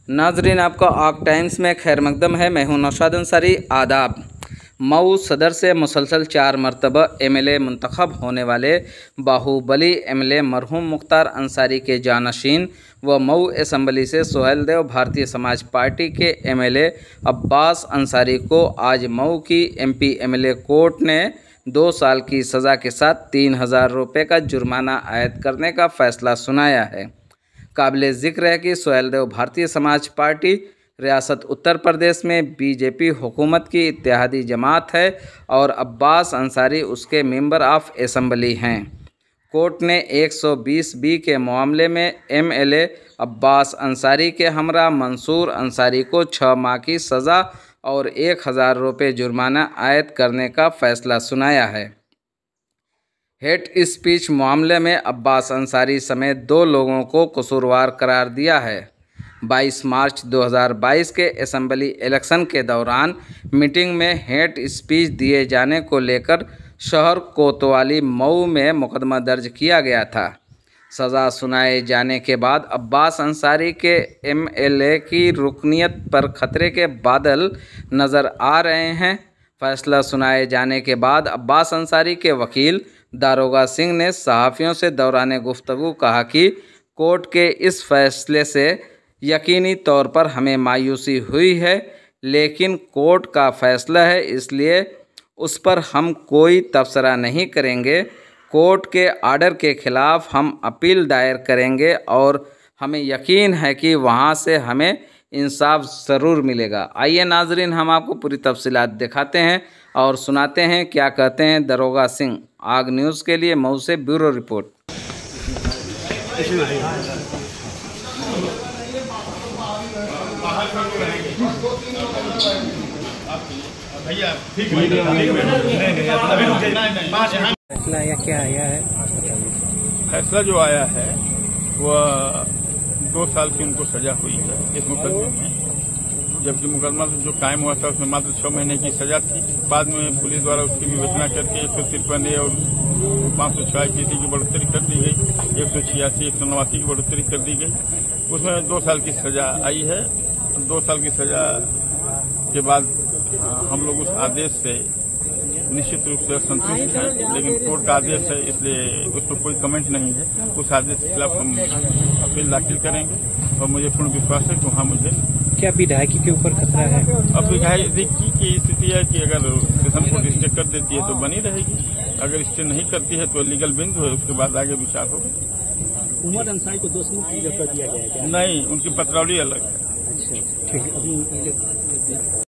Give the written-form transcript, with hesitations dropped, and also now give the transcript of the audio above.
नाजरीन, आपका आग टाइम्स में खैर मकदम है। मैं हूं नौशाद अंसारी। आदाब। मऊ सदर से मुसलसल 4 मरतबा एमएलए मुंतखब होने वाले बाहुबली एमएलए मरहूम मुख्तार अंसारी के जानशीन व मऊ असम्बली से सोहेलदेव भारतीय समाज पार्टी के एमएलए अब्बास अंसारी को आज मऊ की एमपी एमएलए कोर्ट ने 2 साल की सज़ा के साथ 3000 रुपये का जुर्माना आयद करने का फैसला सुनाया है। काबिल ज़िक्र है कि सोहेलदेव भारतीय समाज पार्टी रियासत उत्तर प्रदेश में बीजेपी हुकूमत की इत्तेहादी जमात है और अब्बास अंसारी उसके मेंबर ऑफ असम्बली हैं। कोर्ट ने 120B के मामले में एमएलए अब्बास अंसारी के हमरा मंसूर अंसारी को 6 माह की सज़ा और 1000 रुपये जुर्माना आयद करने का फैसला सुनाया है। हेट स्पीच मामले में अब्बास अंसारी समेत 2 लोगों को कसूरवार करार दिया है। 22 मार्च 2022 के असम्बली इलेक्शन के दौरान मीटिंग में हेट स्पीच दिए जाने को लेकर शहर कोतवाली मऊ में मुकदमा दर्ज किया गया था। सज़ा सुनाए जाने के बाद अब्बास अंसारी के एमएलए की रुकनीत पर खतरे के बादल नज़र आ रहे हैं। फैसला सुनाए जाने के बाद अब्बास अंसारी के वकील दारोगा सिंह ने सहाफ़ियों से दौरान गुफ्तगू कहा कि कोर्ट के इस फैसले से यकीनी तौर पर हमें मायूसी हुई है, लेकिन कोर्ट का फैसला है, इसलिए उस पर हम कोई तबसरा नहीं करेंगे। कोर्ट के आर्डर के ख़िलाफ़ हम अपील दायर करेंगे और हमें यकीन है कि वहाँ से हमें इंसाफ ज़रूर मिलेगा। आइए नाजरीन, हम आपको पूरी तफसीलात दिखाते हैं और सुनाते हैं क्या कहते हैं दरोगा सिंह। आग न्यूज़ के लिए मऊ से ब्यूरो रिपोर्ट। भैया फैसला या क्या आया है? फैसला जो आया है वह 2 साल की उनको सजा हुई है इस मुकदमे में, जबकि मुकदमा जो कायम हुआ था उसमें मात्र 6 महीने की सजा थी। बाद में पुलिस द्वारा उसकी विवेचना करके 153 और 506 की बढ़ोतरी कर दी गई, 186, 189 की बढ़ोतरी कर दी गई। उसमें 2 साल की सजा आई है। 2 साल की सजा के बाद हम लोग उस आदेश से निश्चित रूप से संतुष्ट हैं, लेकिन कोर्ट का आदेश है इसलिए उस पर कोई कमेंट नहीं है। उस आदेश के खिलाफ हम अपील दाखिल करेंगे और मुझे पूर्ण विश्वास है कि वहाँ मुझे क्या विधायकी के ऊपर खतरा है। अब विधायकी की स्थिति है कि अगर सेशन कोर्ट स्टे कर देती है तो बनी रहेगी, अगर स्टे नहीं करती है तो लीगल बिंदु है, उसके बाद आगे विचार होगा। उमर अंसारी को दोषी कर दिया गया है? नहीं, उनकी पत्रावली अलग है। अच्छा, ठीक है।